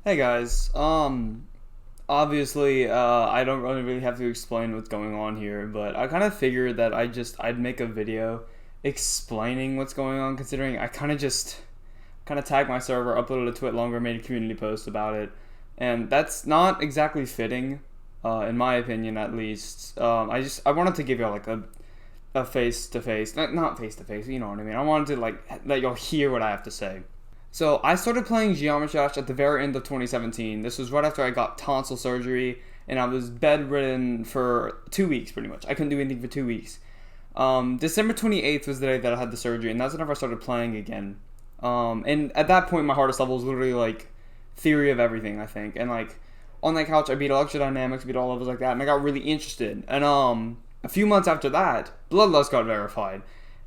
Hey guys, obviously, I don't really have to explain what's going on here, but I kind of figured that I'd make a video explaining what's going on, considering I kind of tagged my server, uploaded it to it longer, made a community post about it, and that's not exactly fitting, in my opinion at least. I wanted to give y'all like a face to face, not face to face, you know what I mean. I wanted to like let y'all hear what I have to say. So I started playing Geometry Dash at the very end of 2017. This was right after I got tonsil surgery, and I was bedridden for 2 weeks, pretty much. I couldn't do anything for 2 weeks. December 28th was the day that I had the surgery, and that's whenever I started playing again. And at that point, my hardest level was literally like theory of everything, I think. And like on that couch, I beat electrodynamics, beat all levels like that, and I got really interested. And a few months after that, Bloodlust got verified.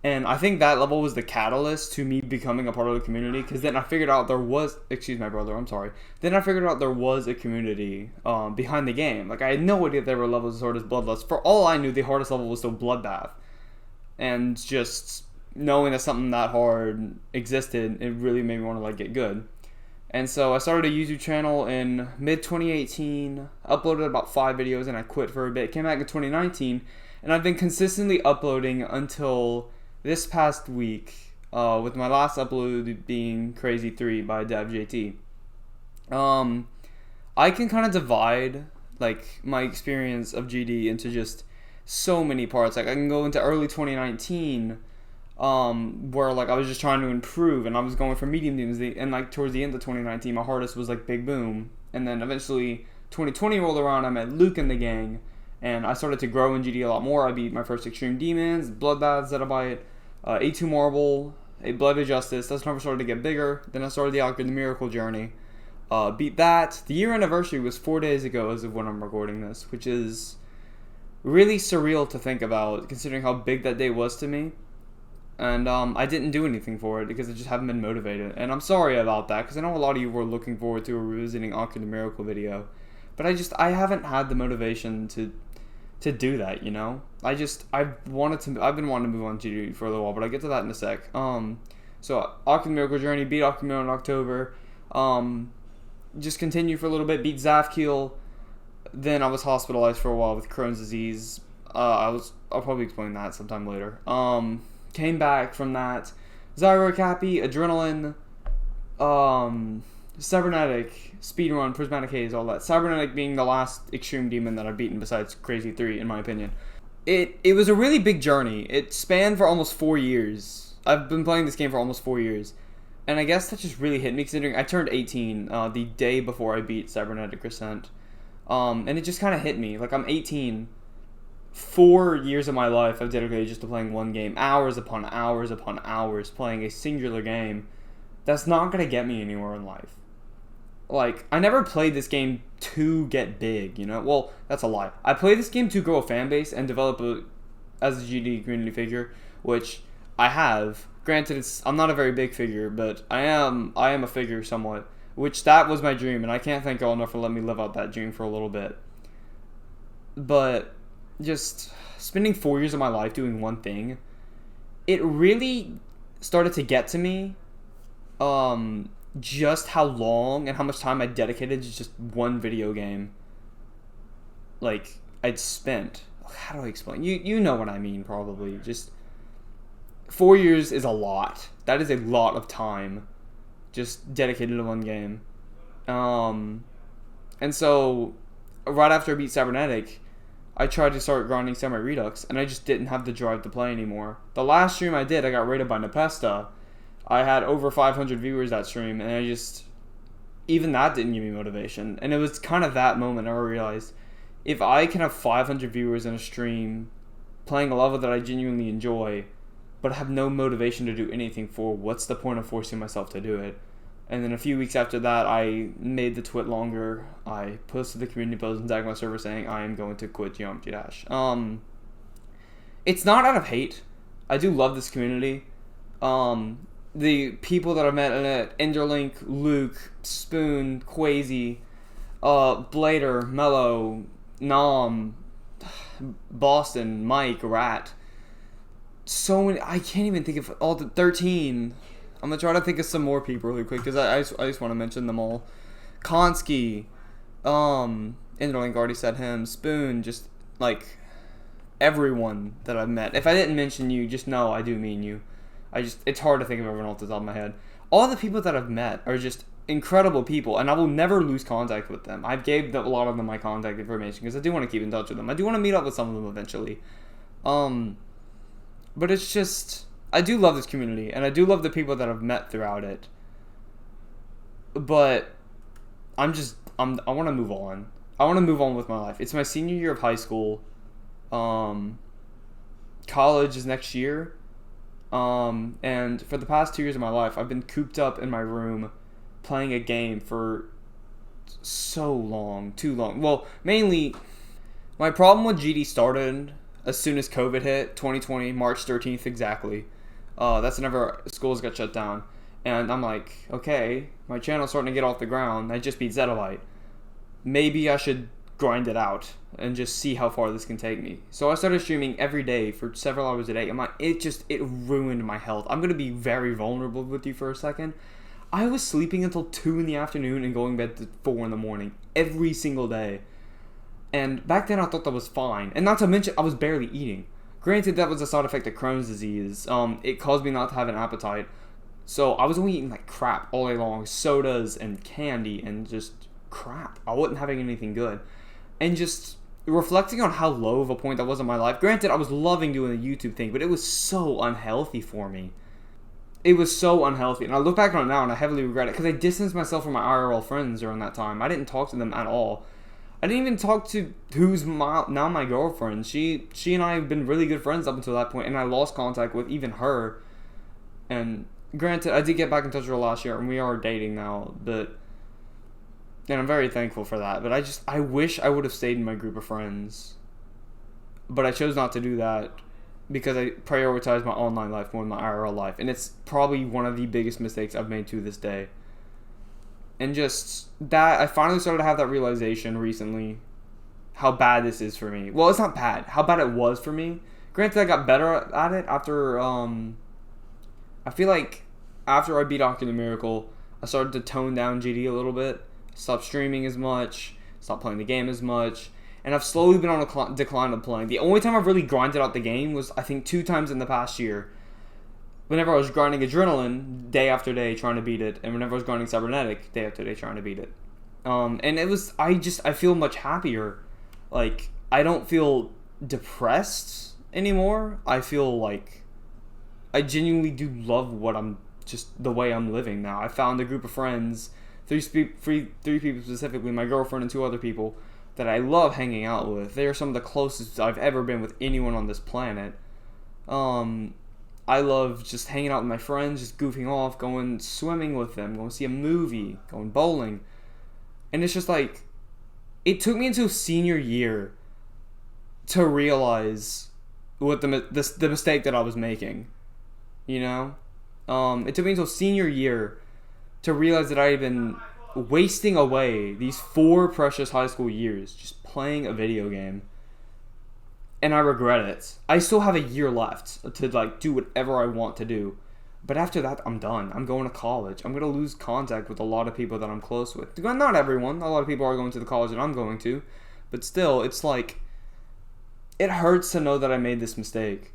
And I think that level was the catalyst to me becoming a part of the community, because then I figured out there was, excuse my brother, I'm sorry. Then I figured out there was a community behind the game. Like, I had no idea there were levels as hard as Bloodlust. For all I knew, the hardest level was still Bloodbath. And just knowing that something that hard existed, it really made me want to, like, get good. And so I started a YouTube channel in mid 2018, uploaded about 5 videos, and I quit for a bit. Came back in 2019, and I've been consistently uploading until this past week, with my last upload being Crazy 3 by DevJT. Um, I can kind of divide like my experience of GD into just so many parts. Like I can go into early 2019, where like I was just trying to improve, and I was going for medium demons, and like towards the end of 2019, my hardest was like Big Boom, and then eventually 2020 rolled around. I met Luke and the gang, and I started to grow in GD a lot more. I beat my first Extreme Demons, Bloodbaths, Zettabyte, A2 Marble, a Blood of Justice. That's when I started to get bigger. Then I started the Alchemy the Miracle Journey. Beat that. The year anniversary was 4 days ago as of when I'm recording this, which is really surreal to think about, considering how big that day was to me. And I didn't do anything for it because I just haven't been motivated. And I'm sorry about that, because I know a lot of you were looking forward to a revisiting Alchemy the Miracle video. But I haven't had the motivation to do that, you know. I've been wanting to move on to for a little while, but I'll get to that in a sec. So Alchemy Miracle Journey, beat Alchemy in October. Just continue for a little bit, beat Zafkiel. Then I was hospitalized for a while with Crohn's disease. I'll probably explain that sometime later. Came back from that, Zyro Cappy, Adrenaline, Cybernetic, Speedrun, Prismatic Haze, all that. Cybernetic being the last Extreme Demon that I've beaten besides Crazy 3, in my opinion. It was a really big journey. It spanned for almost 4 years. I've been playing this game for almost 4 years. And I guess that just really hit me, considering I turned 18 the day before I beat Cybernetic Crescent. And it just kind of hit me. Like, I'm 18. 4 years of my life I've dedicated just to playing one game. Hours upon hours upon hours playing a singular game. That's not going to get me anywhere in life. Like, I never played this game to get big, you know? Well, that's a lie. I played this game to grow a fan base and develop as a GD community figure, which I have. Granted, I'm not a very big figure, but I am a figure somewhat, which that was my dream, and I can't thank y'all enough for letting me live out that dream for a little bit. But just spending 4 years of my life doing one thing, it really started to get to me. Just how long and how much time I dedicated to just one video game. Like, I'd spent. How do I explain? You know what I mean, probably. Just 4 years is a lot. That is a lot of time just dedicated to one game. And so, right after I beat Cybernetic, I tried to start grinding Samurai Redux, and I just didn't have the drive to play anymore. The last stream I did, I got raided by Nepesta. I had over 500 viewers that stream, and even that didn't give me motivation. And it was kind of that moment I realized, if I can have 500 viewers in a stream, playing a level that I genuinely enjoy, but have no motivation to do anything for, what's the point of forcing myself to do it? And then a few weeks after that, I made the twit longer. I posted the community post and tagged my server saying I am going to quit Geometry Dash. It's not out of hate. I do love this community. The people that I've met in it, Enderlink, Luke, Spoon, Quasi, Blader, Mello, Nom, Boston, Mike, Rat. So many, I can't even think of all the 13. I'm gonna try to think of some more people really quick, because I just want to mention them all. Konski, Interlink already said him, Spoon, just like everyone that I've met. If I didn't mention you, just know I do mean you. It's hard to think of everyone off the top of my head. All the people that I've met are just incredible people, and I will never lose contact with them. I've gave a lot of them my contact information because I do want to keep in touch with them. I do want to meet up with some of them eventually. But it's just, I do love this community, and I do love the people that I've met throughout it. But I want to move on. I want to move on with my life. It's my senior year of high school. College is next year. And for the past 2 years of my life, I've been cooped up in my room playing a game for so long, too long. Well, mainly, my problem with GD started as soon as COVID hit, 2020, March 13th exactly. That's whenever schools got shut down. And I'm like, okay, my channel's starting to get off the ground. I just beat Zettabyte. Maybe I should grind it out and just see how far this can take me. So I started streaming every day for several hours a day, and it ruined my health. I'm gonna be very vulnerable with you for a second. I was sleeping until 2 in the afternoon and going to bed at 4 in the morning every single day. And back then I thought that was fine. And not to mention, I was barely eating. Granted, that was a side effect of Crohn's disease. It caused me not to have an appetite. So I was only eating like crap all day long, sodas and candy and just crap. I wasn't having anything good. And just reflecting on how low of a point that was in my life. Granted, I was loving doing the YouTube thing, but it was so unhealthy for me. It was so unhealthy. And I look back on it now and I heavily regret it because I distanced myself from my IRL friends during that time. I didn't talk to them at all. I didn't even talk to who's now my girlfriend. She and I have been really good friends up until that point, and I lost contact with even her. And granted, I did get back in touch with her last year, and we are dating now, and I'm very thankful for that. But I wish I would have stayed in my group of friends. But I chose not to do that because I prioritized my online life more than my IRL life. And it's probably one of the biggest mistakes I've made to this day. And just that, I finally started to have that realization recently how bad this is for me. Well, it's not bad. How bad it was for me. Granted, I got better at it after, I feel like after I beat Ocular Miracle, I started to tone down GD a little bit. Stopped streaming as much. Stopped playing the game as much. And I've slowly been on a decline of playing. The only time I've really grinded out the game was, I think, 2 times in the past year. Whenever I was grinding Adrenaline, day after day, trying to beat it. And whenever I was grinding Cybernetic, day after day, trying to beat it. And it was, I feel much happier. Like, I don't feel depressed anymore. I feel like I genuinely do love the way I'm living now. I found a group of friends, three people specifically, my girlfriend and 2 other people, that I love hanging out with. They are some of the closest I've ever been with anyone on this planet. I love just hanging out with my friends, just goofing off, going swimming with them, going to see a movie, going bowling. And it's just like, it took me until senior year to realize what the mistake that I was making. You know? It took me until senior year to realize that I had been wasting away these 4 precious high school years just playing a video game. And I regret it. I still have a year left to do whatever I want to do. But after that, I'm done. I'm going to college. I'm going to lose contact with a lot of people that I'm close with. Not everyone. A lot of people are going to the college that I'm going to. But still, it's like, it hurts to know that I made this mistake.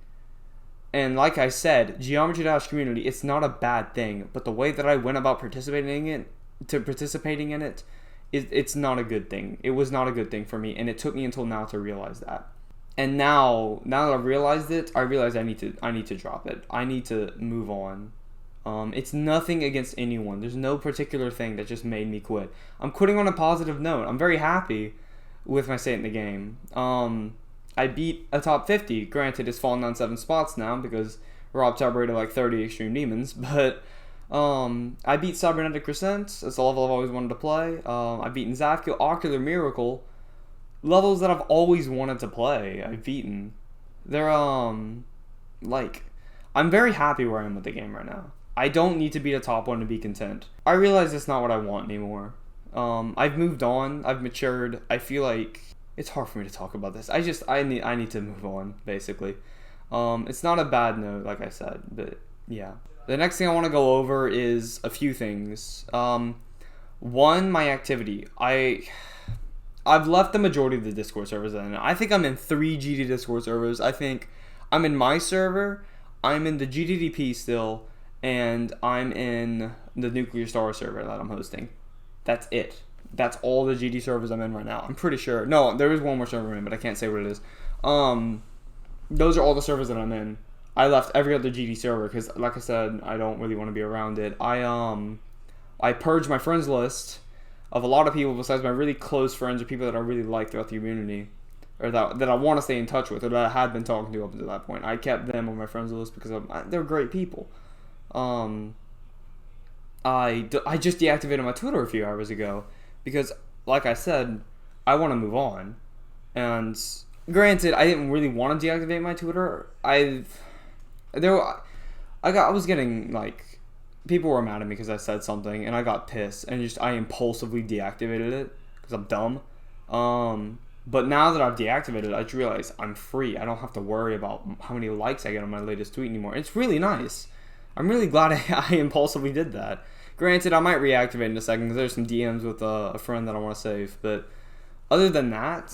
And like I said, Geometry Dash community, it's not a bad thing. But the way that I went about participating in it, it's not a good thing. It was not a good thing for me. And it took me until now to realize that. And now that I've realized it, I realize I need to drop it. I need to move on. It's nothing against anyone. There's no particular thing that just made me quit. I'm quitting on a positive note. I'm very happy with my state in the game. I beat a top 50. Granted, it's fallen down 7 spots now because Rob top rated like 30 Extreme Demons. But I beat Cybernetic Crescent. That's a level I've always wanted to play. I've beaten Zafkiel, Ocular Miracle. Levels that I've always wanted to play, I've beaten. They're, I'm very happy where I am with the game right now. I don't need to be the top 1 to be content. I realize that's not what I want anymore. I've moved on, I've matured. I feel like it's hard for me to talk about this. I need to move on, basically. It's not a bad note, like I said, but yeah. The next thing I want to go over is a few things. One, my activity. I've left the majority of the Discord servers in. I think I'm in 3 GD Discord servers. I think I'm in my server, I'm in the GDDP still, and I'm in the Nuclear Star server that I'm hosting. That's it. That's all the GD servers I'm in right now. I'm pretty sure. No, there is one more server in, but I can't say what it is. Those are all the servers that I'm in. I left every other GD server because, like I said, I don't really want to be around it. I purged my friends list of a lot of people besides my really close friends or people that I really like throughout the community, or that I want to stay in touch with, or that I had been talking to up until that point. I kept them on my friends list because they're great people. I just deactivated my Twitter a few hours ago because, like I said, I want to move on. And granted, I didn't really want to deactivate my Twitter. I was getting, like, people were mad at me because I said something, and I got pissed, and I impulsively deactivated it because I'm dumb. But now that I've deactivated it, I just realized I'm free. I don't have to worry about how many likes I get on my latest tweet anymore. It's really nice. I'm really glad I impulsively did that. Granted, I might reactivate in a second because there's some DMs with a friend that I want to save. But other than that,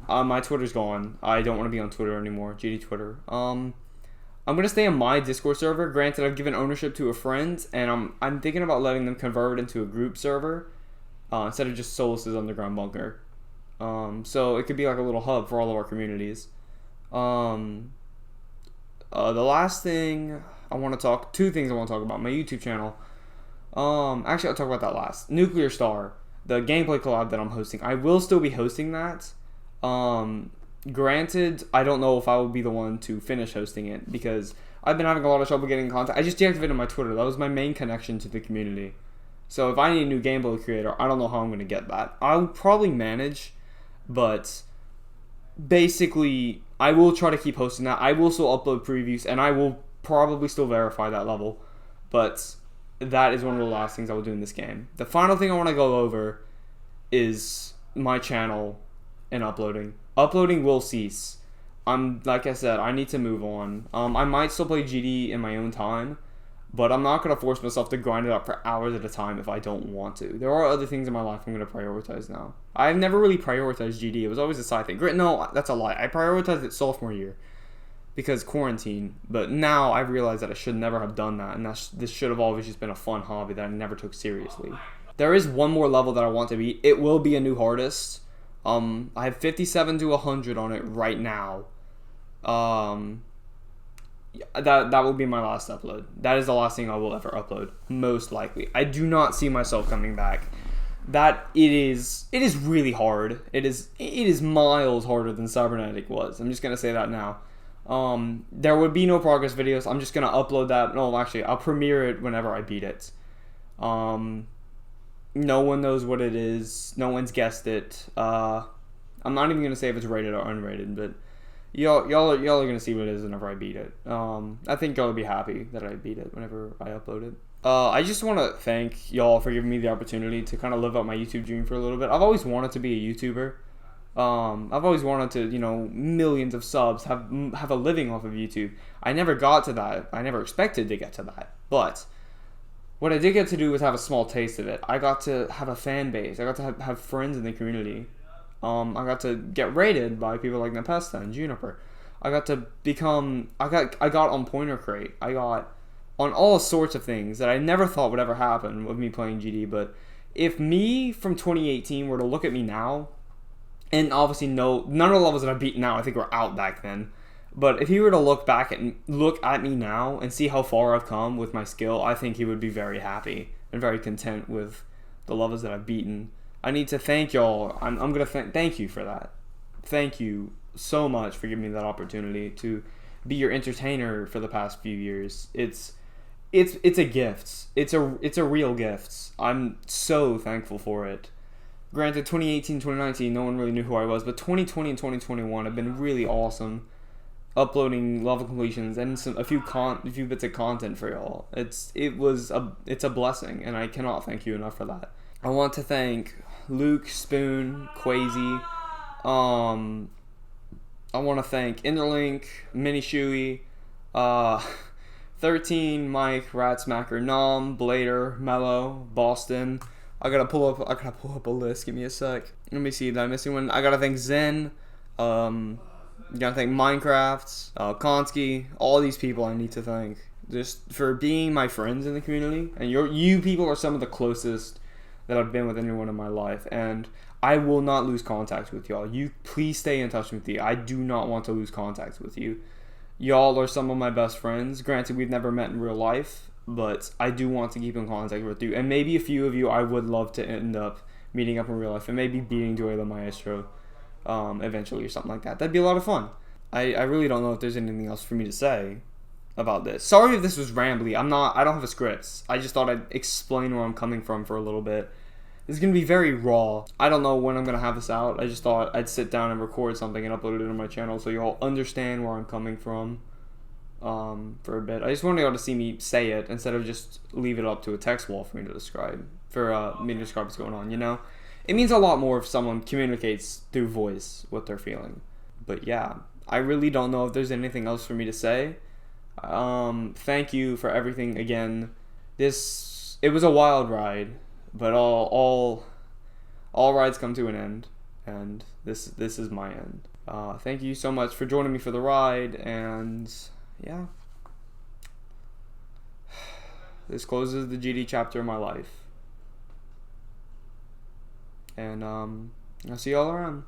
my Twitter's gone. I don't want to be on Twitter anymore. GD Twitter. I'm gonna stay on my Discord server. Granted, I've given ownership to a friend, and I'm thinking about letting them convert it into a group server instead of just Solus's Underground Bunker. So it could be like a little hub for all of our communities. The last thing I want to talk, 2 things I want to talk about. My YouTube channel. Actually, I'll talk about that last. Nuclear Star, the gameplay collab that I'm hosting. I will still be hosting that. Granted, I don't know if I will be the one to finish hosting it because I've been having a lot of trouble getting in contact. I just deactivated my Twitter. That was my main connection to the community. So if I need a new gameplay creator, I don't know how I'm going to get that. I'll probably manage, but basically, I will try to keep hosting that. I will still upload previews, and I will probably still verify that level. But that is one of the last things I will do in this game. The final thing I want to go over is my channel and uploading. Uploading will cease. Like I said, I need to move on. I might still play GD in my own time, but I'm not going to force myself to grind it up for hours at a time if I don't want to. There are other things in my life I'm going to prioritize now. I've never really prioritized GD. It was always a side thing. No, that's a lie. I prioritized it sophomore year because quarantine, but now I realize that I should never have done that, and this should have always just been a fun hobby that I never took seriously. There is one more level that I want to beat. It will be a new hardest. I have 57 to 100 on it right now. That will be my last upload. That is the last thing I will ever upload, most likely. I do not see myself coming back. It is really hard. It is miles harder than Cybernetic was. I'm just gonna say that now. There would be no progress videos. I'm just gonna upload that. No, actually, I'll premiere it whenever I beat it. No one knows what it is. No one's guessed it. I'm not even gonna say if it's rated or unrated, but y'all are gonna see what it is whenever I beat it. I think y'all will be happy that I beat it whenever I upload it. I just want to thank y'all for giving me the opportunity to kind of live out my YouTube dream for a little bit. I've always wanted to be a YouTuber. I've always wanted to, millions of subs, have a living off of YouTube. I never got to that. I never expected to get to that. But what I did get to do was have a small taste of it. I got to have a fan base. I got to have friends in the community. I got to get rated by people like Nepesta and Juniper. I got to I got on Pointer Crate. I got on all sorts of things that I never thought would ever happen with me playing GD. But if me from 2018 were to look at me now, and obviously none of the levels that I've beaten now I think were out back then. But if he were to look at me now and see how far I've come with my skill, I think he would be very happy and very content with the levels that I've beaten. I need to thank y'all. I'm going to thank you for that. Thank you so much for giving me that opportunity to be your entertainer for the past few years. It's a gift. It's a real gift. I'm so thankful for it. Granted, 2018, 2019, no one really knew who I was, but 2020 and 2021 have been really awesome. Uploading level completions and a few bits of content for y'all. It's a blessing, and I cannot thank you enough for that. I want to thank Luke, Spoon, Quasi. I want to thank Interlink, Mini Shuey, 13, Mike, Ratsmacker, Nom, Blader, Mello, Boston, I gotta pull up a list. Give me a sec. Let me see. Did I miss anyone? I gotta thank Zen. Gotta thank Minecraft, Konski, all these people I need to thank just for being my friends in the community. And you people are some of the closest that I've been with anyone in my life, and I will not lose contact with y'all. You please stay in touch with me. I do not want to lose contact with you. Y'all are some of my best friends. Granted, we've never met in real life, but I do want to keep in contact with you. And maybe a few of you I would love to end up meeting up in real life and maybe beating Joey the Maestro eventually or something like that. That'd be a lot of fun. I really don't know if there's anything else for me to say about this. Sorry if this was rambly. I don't have a script. I just thought I'd explain where I'm coming from for a little bit. It's going to be very raw. I don't know when I'm going to have this out. I just thought I'd sit down and record something and upload it on my channel so you all understand where I'm coming from for a bit. I just wanted y'all to see me say it instead of just leave it up to a text wall for me to describe, what's going on, you know? It means a lot more if someone communicates through voice what they're feeling. But yeah, I really don't know if there's anything else for me to say. Thank you for everything again. It was a wild ride. But all rides come to an end, and this is my end. Thank you so much for joining me for the ride, and yeah, this closes the GD chapter of my life, and I'll see y'all around.